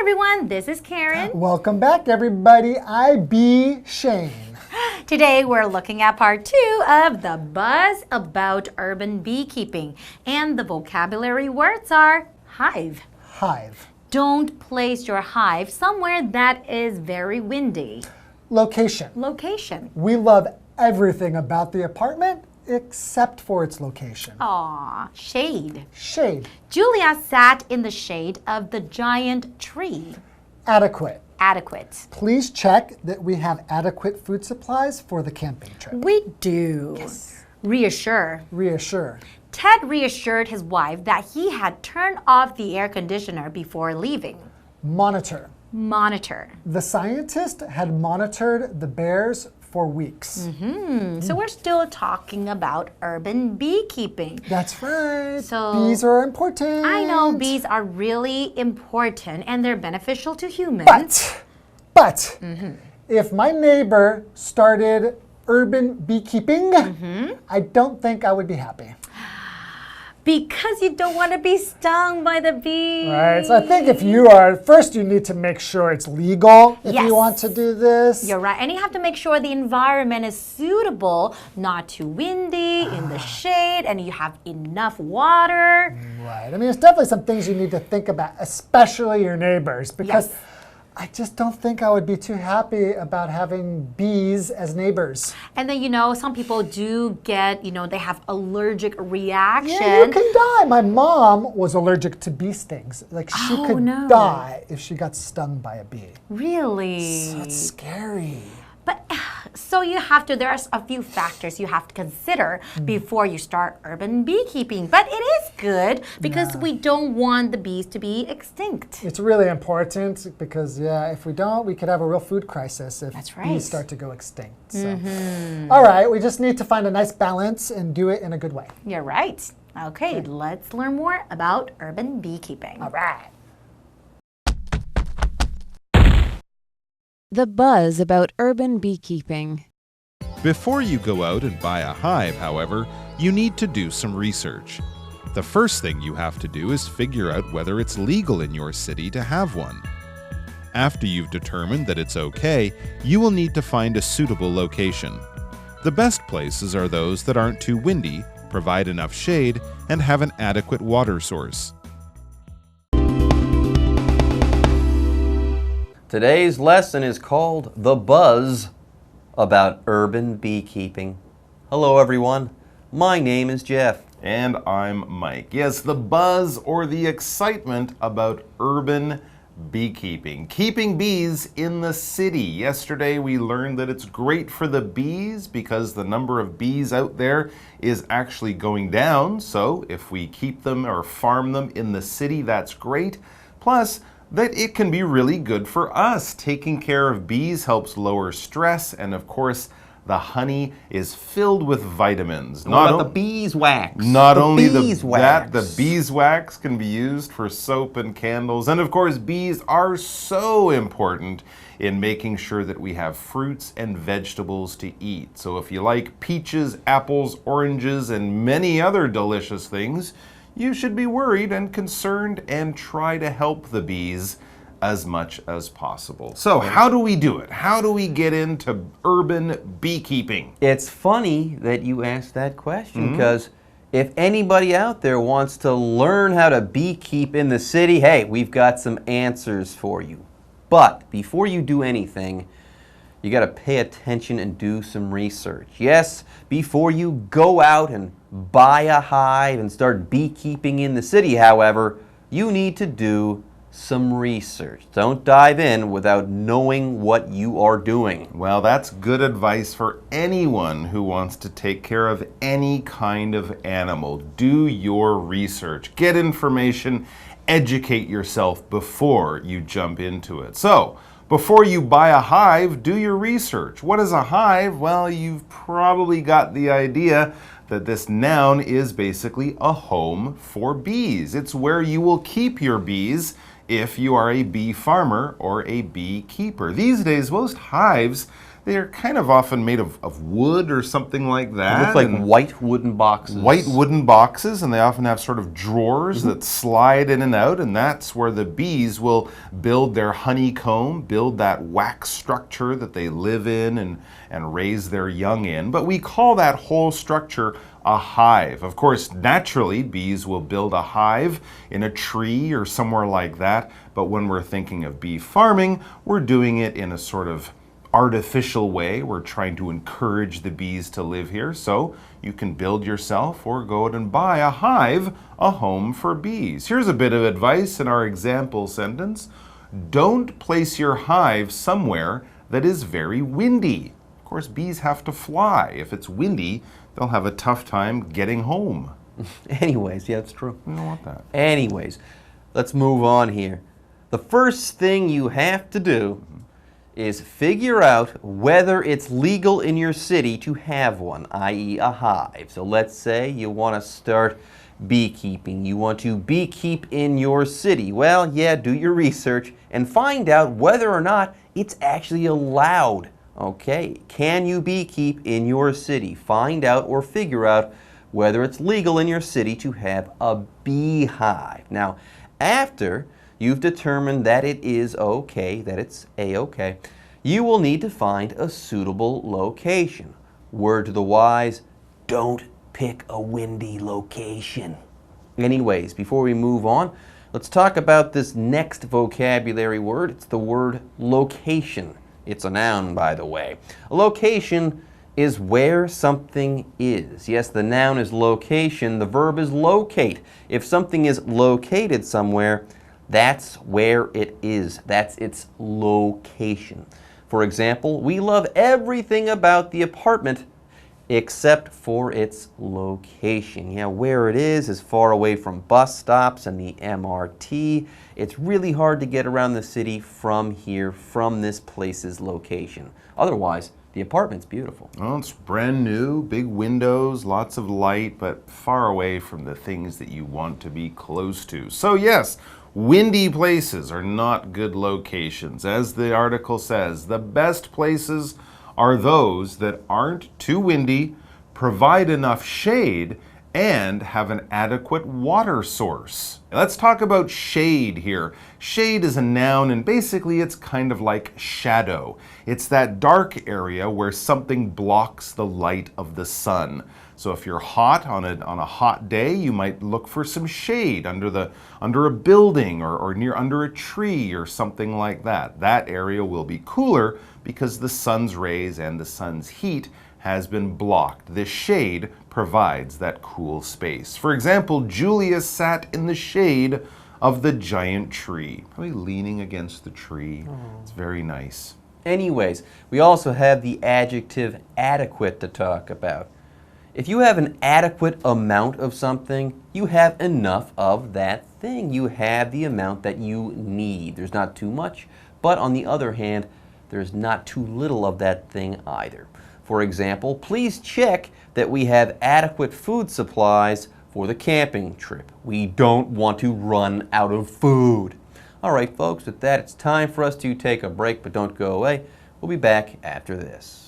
everyone, this is Karen. Welcome back, everybody. I be Shane. Today we're looking at part 2 of the buzz about urban beekeeping. And the vocabulary words are hive. Hive. Don't place your hive somewhere that is very windy. Location. Location. We love everything about the apartment except for its location. Aw, shade. Shade. Julia sat in the shade of the giant tree. Adequate. Adequate. Please check that we have adequate food supplies for the camping trip. We do. Yes. Reassure. Reassure. Ted reassured his wife that he had turned off the air conditioner before leaving. Monitor. Monitor. The scientist had monitored the bears for weeks. So we're still talking about urban beekeeping. That's right. So bees are important. I know bees are really important and they're beneficial to humans. But if my neighbor started urban beekeeping, I don't think I would be happy. Because you don't want to be stung by the bees. Right, so I think if you are, first you need to make sure it's legal if you want to do this. You're right, and you have to make sure the environment is suitable, not too windy, in the shade, and you have enough water. Right, I mean, it's definitely some things you need to think about, especially your neighbors, because I just don't think I would be too happy about having bees as neighbors. And then, you know, some people do get, you know, they have allergic reaction. Yeah, you can die. My mom was allergic to bee stings. Like, she could die if she got stung by a bee. Really? So it's scary. But, so you have to, there's a few factors you have to consider before you start urban beekeeping. But it is good because we don't want the bees to be extinct. It's really important because, if we don't, we could have a real food crisis if bees start to go extinct. So. All right, we just need to find a nice balance and do it in a good way. You're right. Okay, let's learn more about urban beekeeping. All right. The buzz about urban beekeeping. Before you go out and buy a hive, however, you need to do some research. The first thing you have to do is figure out whether it's legal in your city to have one. After you've determined that it's okay, you will need to find a suitable location. The best places are those that aren't too windy, provide enough shade, and have an adequate water source. Today's lesson is called The Buzz about Urban Beekeeping. Hello everyone, my name is Jeff. And I'm Mike. Yes, the buzz or the excitement about urban beekeeping. Keeping bees in the city. Yesterday we learned that it's great for the bees because the number of bees out there is actually going down. So if we keep them or farm them in the city, that's great. Plus, that it can be really good for us. Taking care of bees helps lower stress, and of course, the honey is filled with vitamins. What about the beeswax? Not only the beeswax can be used for soap and candles, and of course, bees are so important in making sure that we have fruits and vegetables to eat. So if you like peaches, apples, oranges, and many other delicious things, you should be worried and concerned and try to help the bees as much as possible. So how do we do it? How do we get into urban beekeeping? It's funny that you asked that question because if anybody out there wants to learn how to beekeep in the city, hey, we've got some answers for you. But before you do anything, you got to pay attention and do some research. Yes, before you go out and buy a hive and start beekeeping in the city, however, you need to do some research. Don't dive in without knowing what you are doing. Well, that's good advice for anyone who wants to take care of any kind of animal. Do your research. Get information. Educate yourself before you jump into it. So, before you buy a hive, do your research. What is a hive? Well, you've probably got the idea that this noun is basically a home for bees. It's where you will keep your bees if you are a bee farmer or a beekeeper. These days, most hives They're kind of often made of wood or something like that. They look like white wooden boxes. White wooden boxes, and they often have sort of drawers that slide in and out, and that's where the bees will build their honeycomb, build that wax structure that they live in and raise their young in. But we call that whole structure a hive. Of course, naturally, bees will build a hive in a tree or somewhere like that, but when we're thinking of bee farming, we're doing it in a sort of artificial way. We're trying to encourage the bees to live here, so you can build yourself or go out and buy a hive, a home for bees. Here's a bit of advice in our example sentence. Don't place your hive somewhere that is very windy. Of course, bees have to fly. If it's windy, they'll have a tough time getting home. Anyways, yeah, that's true. You don't want that. Anyways, let's move on here. The first thing you have to do is figure out whether it's legal in your city to have one, i.e. a hive. So let's say you want to start beekeeping. You want to beekeep in your city. Well, yeah, do your research and find out whether or not it's actually allowed. Okay, can you beekeep in your city? Find out or figure out whether it's legal in your city to have a beehive. Now, after you've determined that it is okay, that it's a-okay, you will need to find a suitable location. Word to the wise, don't pick a windy location. Anyways, before we move on, let's talk about this next vocabulary word. It's the word location. It's a noun, by the way. A location is where something is. Yes, the noun is location. The verb is locate. If something is located somewhere, that's where it is. That's its location. For example, we love everything about the apartment except for its location. Yeah, where it is far away from bus stops and the MRT. It's really hard to get around the city from here, from this place's location. Otherwise, the apartment's beautiful. Well, it's brand new, big windows, lots of light, but far away from the things that you want to be close to. So yes, windy places are not good locations. As the article says, the best places are those that aren't too windy, provide enough shade, and have an adequate water source. Now, let's talk about shade here. Shade is a noun, and basically it's kind of like shadow. It's that dark area where something blocks the light of the sun. So if you're hot on a hot day, you might look for some shade under a building or under a tree or something like that. That area will be cooler because the sun's rays and the sun's heat has been blocked. The shade provides that cool space. For example, Julia sat in the shade of the giant tree, probably leaning against the tree. It's very nice. Anyways, we also have the adjective adequate to talk about. If you have an adequate amount of something, you have enough of that thing. You have the amount that you need. There's not too much, but on the other hand, there's not too little of that thing either. For example, please check that we have adequate food supplies for the camping trip. We don't want to run out of food. All right, folks, with that, it's time for us to take a break, but don't go away. We'll be back after this.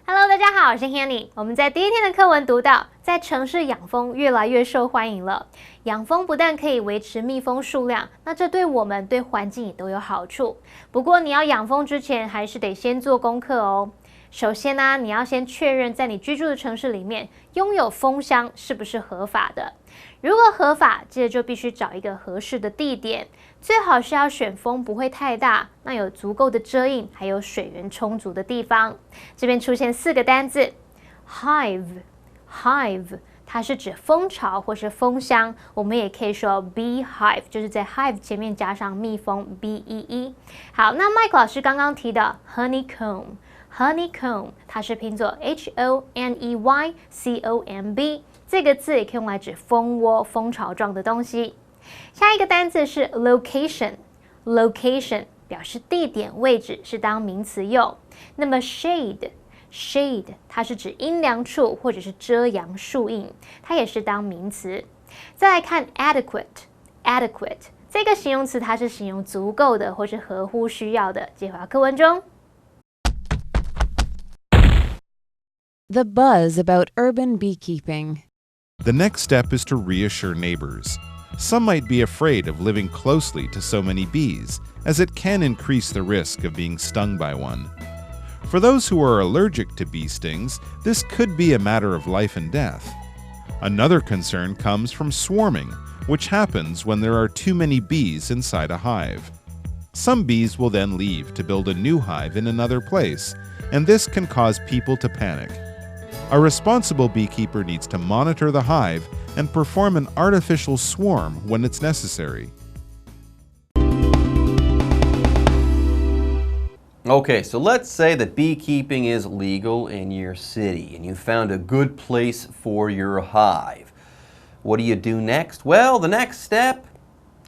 Hello， 大家好，我是 Hanny。我们在第一天的课文读到，在城市养蜂越来越受欢迎了。养蜂不但可以维持蜜蜂数量，那这对我们对环境也都有好处。不过你要养蜂之前，还是得先做功课哦。首先呢，你要先确认在你居住的城市里面拥有蜂箱是不是合法的。如果合法，接着就必须找一个合适的地点，最好是要选风不会太大，那有足够的遮荫，还有水源充足的地方。这边出现4个单字 ，hive， 它是指蜂巢或是蜂箱，我们也可以说 beehive， 就是在 hive 前面加上蜜蜂 bee。好，那麦克老师刚刚提的 honeycomb， 它是拼作 honeycomb， 这个字也可以用来指蜂窝、蜂巢状的东西。下一个单字是 location， 表示地点、位置，是当名词用。那么 shade 它是指阴凉处或者是遮阳树荫，它也是当名词。再来看 adequate 这个形容词，它是形容足够的或是合乎需要的。接回到课文中。The buzz about urban beekeeping. The next step is to reassure neighbors. Some might be afraid of living closely to so many bees, as it can increase the risk of being stung by one. For those who are allergic to bee stings, this could be a matter of life and death. Another concern comes from swarming, which happens when there are too many bees inside a hive. Some bees will then leave to build a new hive in another place, and this can cause people to panic. A responsible beekeeper needs to monitor the hive and perform an artificial swarm when it's necessary. Okay, so let's say that beekeeping is legal in your city and you found a good place for your hive. What do you do next? Well, the next step,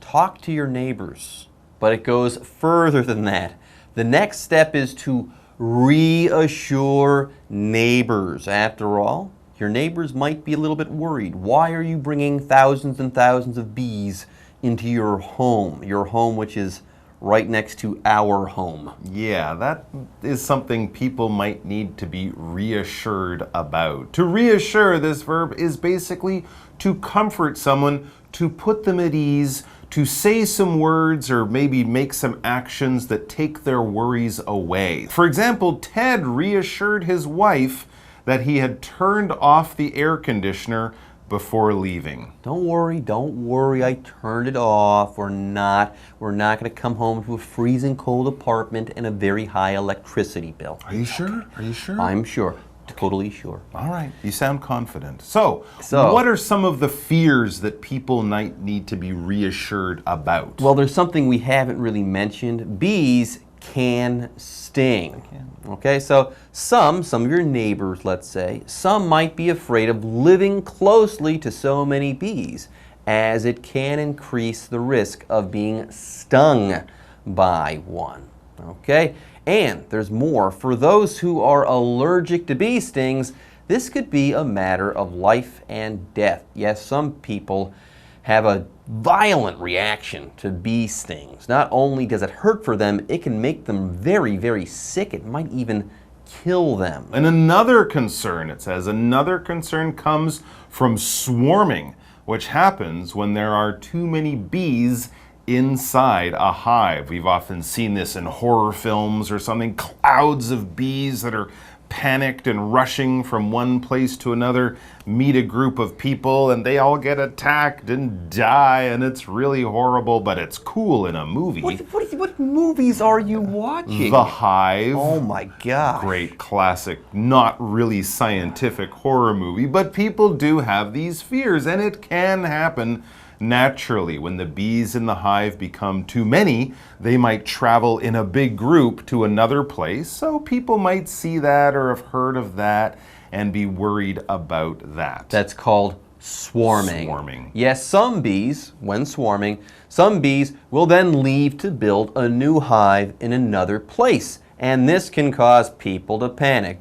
talk to your neighbors. But it goes further than that. The next step is to reassure neighbors. After all, your neighbors might be a little bit worried. Why are you bringing thousands and thousands of bees into your home which is right next to our home? Yeah, that is something people might need to be reassured about. To reassure, this verb is basically to comfort someone, to put them at ease, to say some words or maybe make some actions that take their worries away. For example, Ted reassured his wife that he had turned off the air conditioner before leaving. Don't worry, I turned it off. We're not going to come home to a freezing cold apartment and a very high electricity bill. Are you sure? Are you sure? I'm sure. Totally sure. All right, you sound confident. So, what are some of the fears that people might need to be reassured about? Well, there's something we haven't really mentioned. Bees can sting. Okay, so some of your neighbors, let's say, some might be afraid of living closely to so many bees, as it can increase the risk of being stung by one. Okay? And there's more. For those who are allergic to bee stings, this could be a matter of life and death. Yes, some people have a violent reaction to bee stings. Not only does it hurt for them, it can make them very, very sick. It might even kill them. And another concern, it says, another concern comes from swarming, which happens when there are too many bees inside a hive. We've often seen this in horror films or something, clouds of bees that are panicked and rushing from one place to another, meet a group of people and they all get attacked and die, and it's really horrible, but it's cool in a movie. What movies are you watching? The Hive. Oh my God. Great classic, not really scientific horror movie, but people do have these fears, and it can happen naturally. When the bees in the hive become too many, they might travel in a big group to another place, so people might see that or have heard of that and be worried about that. That's called swarming. Swarming. Yes, some bees, when swarming, some bees will then leave to build a new hive in another place, and this can cause people to panic.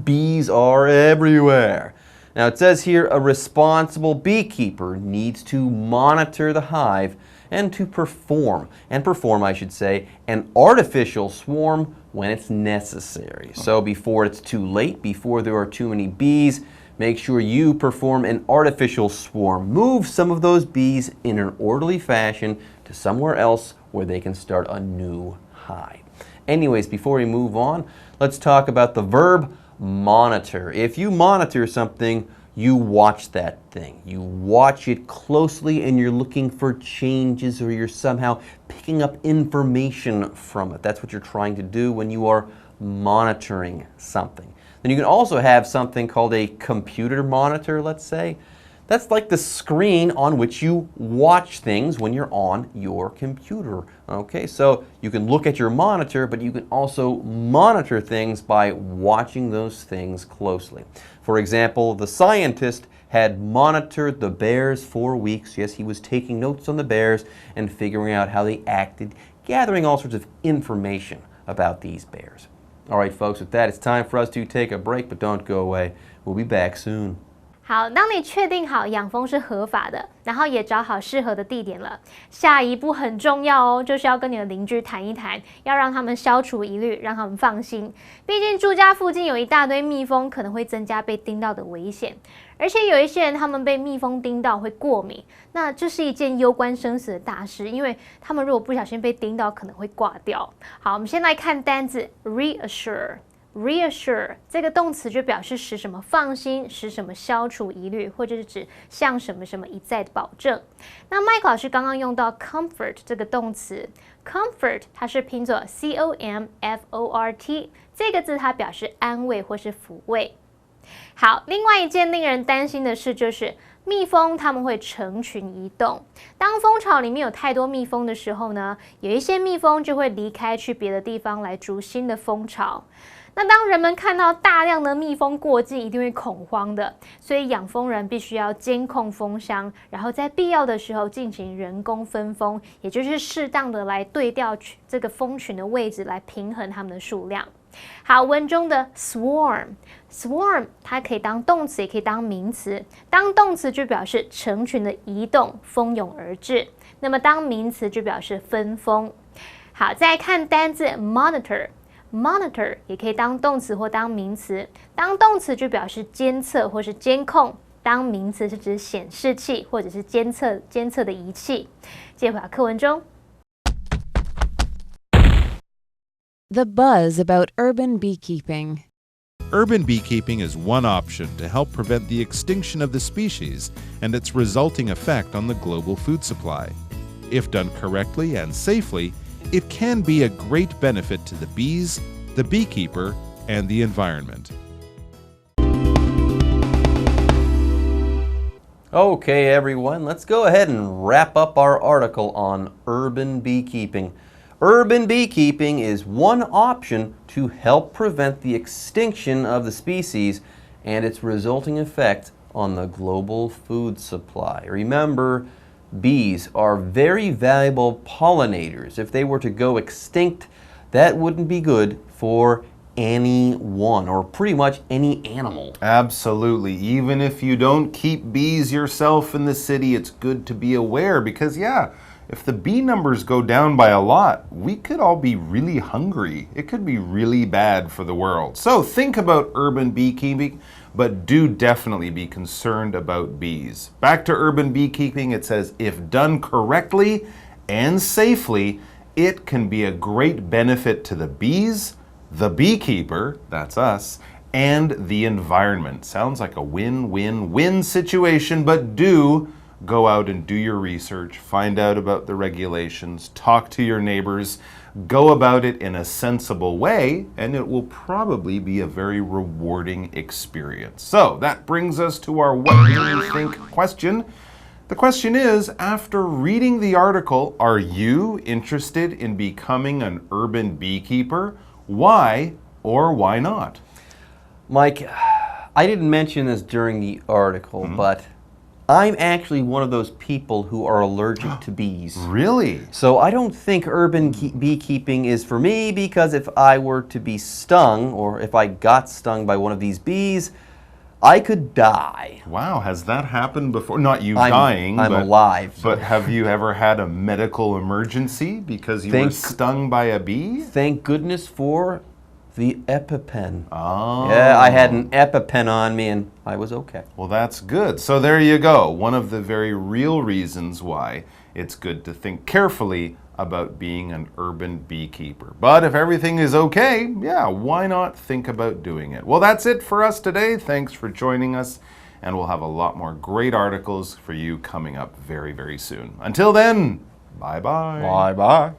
Bees are everywhere. Now it says here, a responsible beekeeper needs to monitor the hive and to perform I should say, an artificial swarm when it's necessary. So before it's too late, before there are too many bees, make sure you perform an artificial swarm. Move some of those bees in an orderly fashion to somewhere else where they can start a new hive. Anyways, before we move on, let's talk about the verb monitor. If you monitor something, you watch that thing. You watch it closely and you're looking for changes, or you're somehow picking up information from it. That's what you're trying to do when you are monitoring something. Then you can also have something called a computer monitor, let's say. That's like the screen on which you watch things when you're on your computer. Okay, so you can look at your monitor, but you can also monitor things by watching those things closely. For example, the scientist had monitored the bears for weeks. Yes, he was taking notes on the bears and figuring out how they acted, gathering all sorts of information about these bears. All right, folks, with that, it's time for us to take a break, but don't go away. We'll be back soon. 好，当你确定好养蜂是合法的，然后也找好适合的地点了，下一步很重要哦，就是要跟你的邻居谈一谈，要让他们消除疑虑，让他们放心。毕竟住家附近有一大堆蜜蜂，可能会增加被叮到的危险。而且有一些人，他们被蜜蜂叮到会过敏，那这是一件攸关生死的大事，因为他们如果不小心被叮到，可能会挂掉。好，我们先来看单字 reassure。reassure 这个动词就表示使什么放心，使什么消除疑虑，或者是指向什么什么一再的保证。那麦克老师刚刚用到 comfort 这个动词 ，comfort 它是拼作 comfort，这个字它表示安慰或是抚慰。好，另外一件令人担心的事就是蜜蜂它们会成群移动。当蜂巢里面有太多蜜蜂的时候呢，有一些蜜蜂就会离开去别的地方来筑新的蜂巢。那当人们看到大量的蜜蜂过境，一定会恐慌的，所以养蜂人必须要监控蜂箱，然后在必要的时候进行人工分蜂，也就是适当的来对调这个蜂群的位置，来平衡它们的数量。好，文中的 swarm 它可以当动词，也可以当名词。当动词就表示成群的移动，蜂拥而至；那么当名词就表示分蜂。好，再来看单字 monitor 也可以当动词或当名词。当动词就表示监测或是监控，当名词是指显示器或者是监测的仪器。接回到课文中。The buzz about urban beekeeping. Urban beekeeping is one option to help prevent the extinction of the species and its resulting effect on the global food supply. If done correctly and safely, it can be a great benefit to the bees, the beekeeper, and the environment. Okay, everyone, let's go ahead and wrap up our article on urban beekeeping. Urban beekeeping is one option to help prevent the extinction of the species and its resulting effect on the global food supply. Remember, bees are very valuable pollinators. If they were to go extinct, that wouldn't be good for anyone or pretty much any animal. Absolutely. Even if you don't keep bees yourself in the city, it's good to be aware because, if the bee numbers go down by a lot, we could all be really hungry. It could be really bad for the world. So think about urban beekeeping, but do definitely be concerned about bees. Back to urban beekeeping, it says, if done correctly and safely, it can be a great benefit to the bees, the beekeeper, that's us, and the environment. Sounds like a win-win-win situation, but do go out and do your research, find out about the regulations, talk to your neighbors, go about it in a sensible way, and it will probably be a very rewarding experience. So that brings us to our what do you think question. The question is, after reading the article, are you interested in becoming an urban beekeeper? Why or why not? Mike, I didn't mention this during the article, but I'm actually one of those people who are allergic to bees. Really? So I don't think urban beekeeping is for me because if I were to be stung or if I got stung by one of these bees, I could die. Wow, has that happened before? Not you dying, I'm alive. But have you ever had a medical emergency because you were stung by a bee? Thank goodness for the EpiPen. Oh. Yeah, I had an EpiPen on me and I was okay. Well, that's good. So there you go. One of the very real reasons why it's good to think carefully about being an urban beekeeper. But if everything is okay, why not think about doing it? Well, that's it for us today. Thanks for joining us. And we'll have a lot more great articles for you coming up very, very soon. Until then, bye-bye. Bye-bye.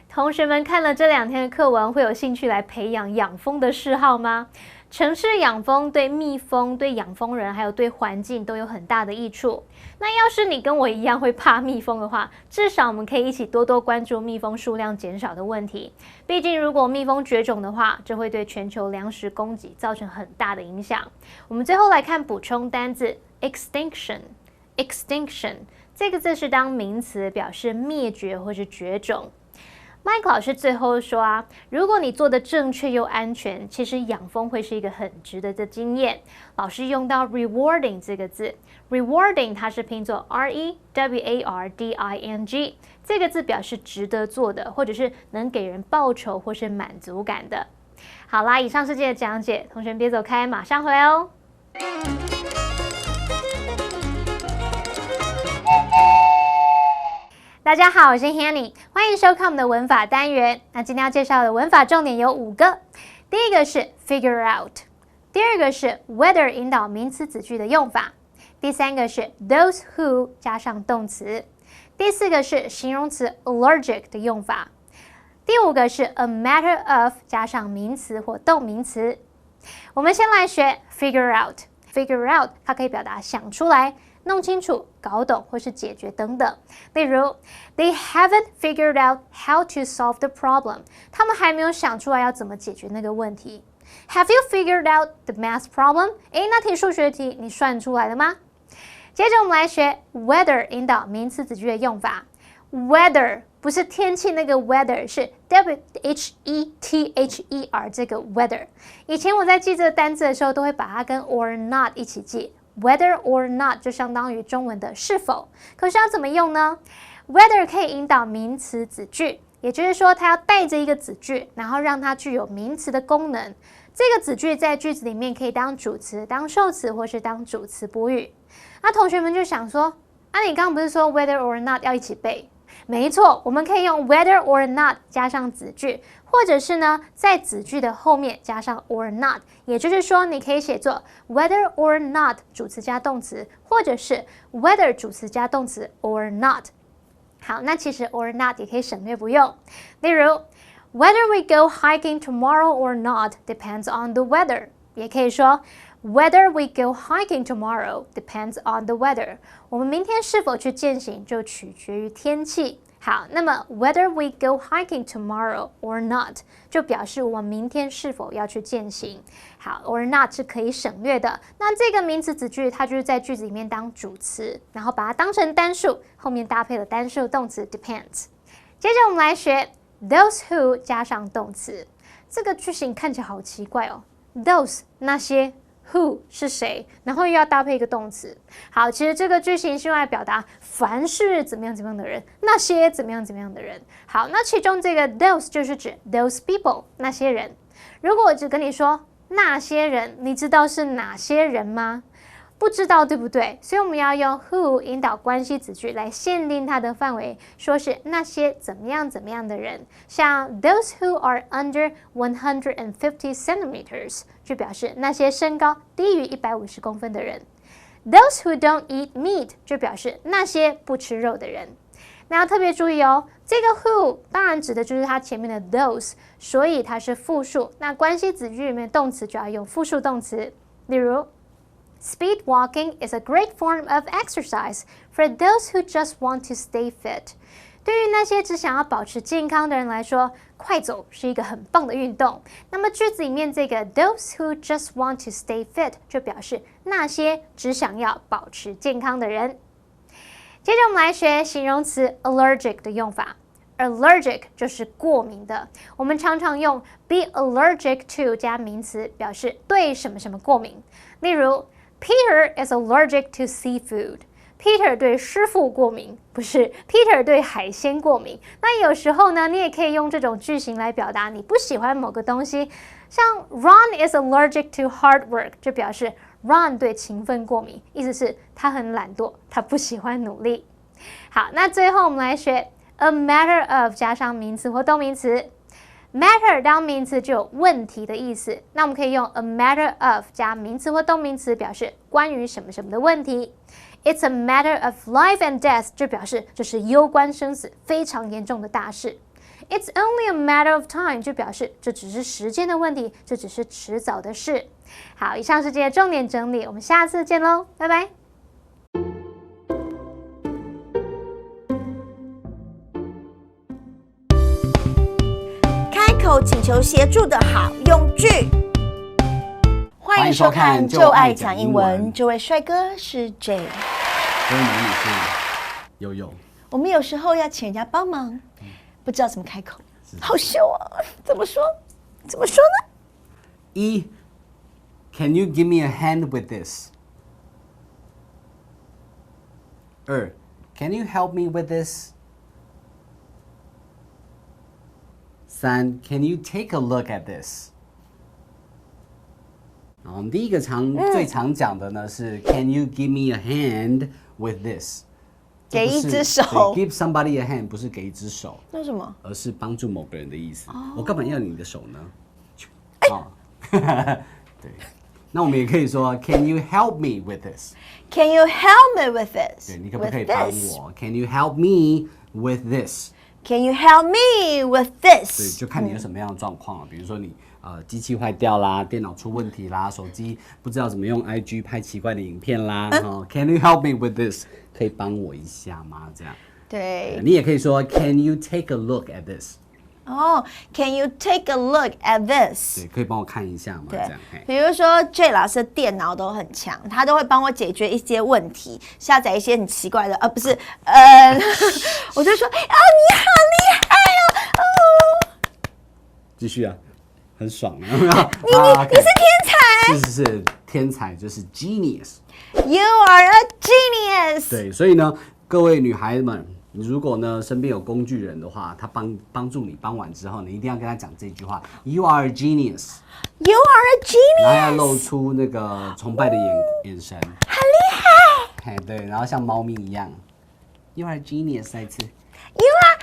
同学们看了这2天的课文，会有兴趣来培养养蜂的嗜好吗？城市养蜂对蜜蜂、对养蜂人还有对环境都有很大的益处。那要是你跟我一样会怕蜜蜂的话，至少我们可以一起多多关注蜜蜂数量减少的问题。毕竟如果蜜蜂绝种的话，这会对全球粮食供给造成很大的影响。我们最后来看补充单字 extinction。这个字是当名词，表示灭绝或是绝种。Mike 老师最后说啊，如果你做的正确又安全，其实养蜂会是一个很值得的经验。老师用到 rewarding 这个字 ，rewarding 它是拼作 rewarding， 这个字表示值得做的，或者是能给人报酬或是满足感的。好啦，以上是今天的讲解，同学们别走开，马上回来哦。大家好，我是 Hanny， 欢迎收看我们的文法单元。那今天要介绍的文法重点有5个，第一个是 figure out， 第二个是 whether 引导名词子句的用法，第三个是 those who 加上动词，第四个是形容词 allergic 的用法，第5个是 a matter of 加上名词或动名词。我们先来学 figure out。figure out 它可以表达想出来、弄清楚、搞懂或是解决等等。例如 They haven't figured out how to solve the problem. 他们还没有想出来要怎么解决那个问题。Have you figured out the math problem? 那题数学题你算出来了吗？接着我们来学 whether 引导名词子句的用法。Weather 不是天气那个 weather， 是 W-H-E-T-H-E-R 这个 weather。以前我在记这个单字的时候，都会把它跟 or not 一起记。Whether or not 就相当于中文的是否，可是要怎么用呢？ Whether 可以引导名词子句，也就是说它要带着一个子句，然后让它具有名词的功能。这个子句在句子里面可以当主词、当受词或是当主词补语。那同学们就想说，你刚刚不是说 whether or not 要一起背？没错，我们可以用 whether or not 加上子句，或者是呢，在子句的后面加上 or not， 也就是说，你可以写作 whether or not 主词加动词，或者是 whether 主词加动词 or not。好，那其实 or not 也可以省略不用。例如 whether we go hiking tomorrow or not depends on the weather， 也可以说Whether we go hiking tomorrow depends on the weather。我们明天是否去健行就取决于天气。好，那么 whether we go hiking tomorrow or not 就表示我们明天是否要去健行。好 ，or not 是可以省略的。那这个名词子句它就是在句子里面当主词，然后把它当成单数，后面搭配了单数动词 depends。接着我们来学 those who 加上动词。这个句型看起来好奇怪哦 ，those 那些。Who 是谁，然后又要搭配一个动词。好，其实这个句型是用来表达凡是怎么样怎么样的人，那些怎么样怎么样的人。好，那其中这个 those 就是指 those people 那些人。如果我只跟你说那些人，你知道是哪些人吗？不知道，对不对？所以我们要用 who 引导关系子句来限定它的范围，说是那些怎么样怎么样的人。像 those who are under 150 centimeters 就表示那些身高低于150公分的人。Those who don't eat meat 就表示那些不吃肉的人。那要特别注意哦，这个 who 当然指的就是它前面的 those， 所以它是复数。那关系子句里面动词就要用复数动词，例如Speed walking is a great form of exercise for those who just want to stay fit. 对于那些只想要保持健康的人来说，快走是一个很棒的运动。那么句子里面这个 those who just want to stay fit 就表示那些只想要保持健康的人。接着我们来学形容词 allergic 的用法。Allergic 就是过敏的，我们常常用 be allergic to 加名词表示对什么什么过敏。例如Peter is allergic to seafood. Peter 对师傅过敏，不是 Peter 对海鲜过敏。那有时候呢，你也可以用这种句型来表达你不喜欢某个东西。像 Ron is allergic to hard work， 就表示 Ron 对勤奋过敏，意思是他很懒惰，他不喜欢努力。好，那最后我们来学 a matter of 加上名词或动名词。Matter 当名词就有问题的意思，那我们可以用 a matter of 加名词或动名词表示关于什么什么的问题。It's a matter of life and death 就表示这是攸关生死非常严重的大事。It's only a matter of time 就表示这只是时间的问题，这只是迟早的事。好，以上是今天的重点整理，我们下次见喽，拜拜。请求协助的好用句。欢迎收看《就爱讲英文》，这位帅哥是 J， 这位美女是悠悠。我们有时候要请人家帮忙，不知道怎么开口。好秀哦！怎么说？怎么说呢？一 Can you give me a hand with this? 二 Can you help me with this? 三 Can you take a look at this? 然后第一个最常讲的呢是 Can you give me a hand with this? 给一只手。Give somebody a hand 不是给一只手，那什么？而是帮助某个人的意思。我干嘛要你的手呢？对，那我们也可以说 Can you help me with this? Can you help me with this? 对，你可不可以帮我 ？Can you help me with this? Can you help me with this? 对，就看你有什么样的状况了。比如说你机器坏掉啦，电脑出问题啦，手机不知道怎么用 IG 拍奇怪的影片啦。Can you help me with this? 可以帮我一下吗？这样。对。你也可以说 Can you take a look at this? 哦 ，Can you take a look at this? 对，可以帮我看一下吗？这样。比如说 J 老师的电脑都很强，他都会帮我解决一些问题，下载一些很奇怪的，不是，我就说，你好厉害哦，继续啊，很爽啊！你是天才，是天才，就是 genius。You are a genius。对，所以呢，各位女孩们。你如果呢身边有工具人的话，他帮助你帮完之后，你一定要跟他讲这句话 ：You are a genius. You are a genius. 然后要露出那个崇拜的眼神，很厉害。对，然后像猫咪一样 ，You are a genius。再一次 ，You are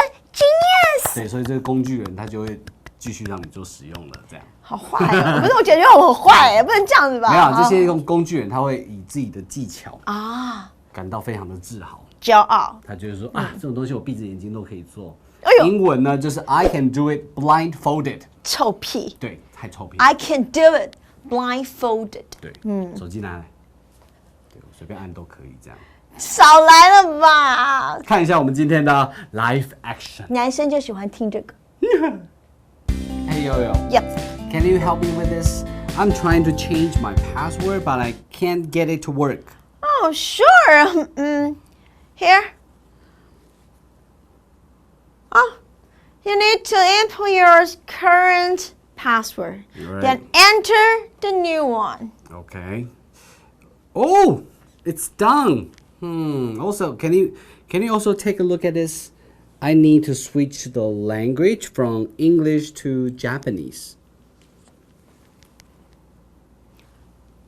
a genius。对，所以这个工具人他就会继续让你做使用了，这样。好坏啊！不是，我觉得我很坏，不能这样子吧？没有，这些工具人他会以自己的技巧啊感到非常的自豪。骄傲，他就是说这种东西我闭着眼睛都可以做。英文呢就是 I can do it blindfolded。臭屁。对，太臭屁。I can do it blindfolded。对，手机拿来，对，我随便按都可以这样。少来了吧！看一下我们今天的 live action。男生就喜欢听这个。Hey yo. Yep. Can you help me with this? I'm trying to change my password, but I can't get it to work. Oh, sure. Here. Oh, you need to input your current password. Right. Then enter the new one. Okay. Oh, it's done. Also, can you also take a look at this? I need to switch the language from English to Japanese.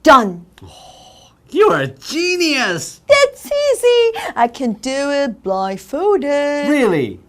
Done. You're a genius. That's easy. I can do it blindfolded. Really?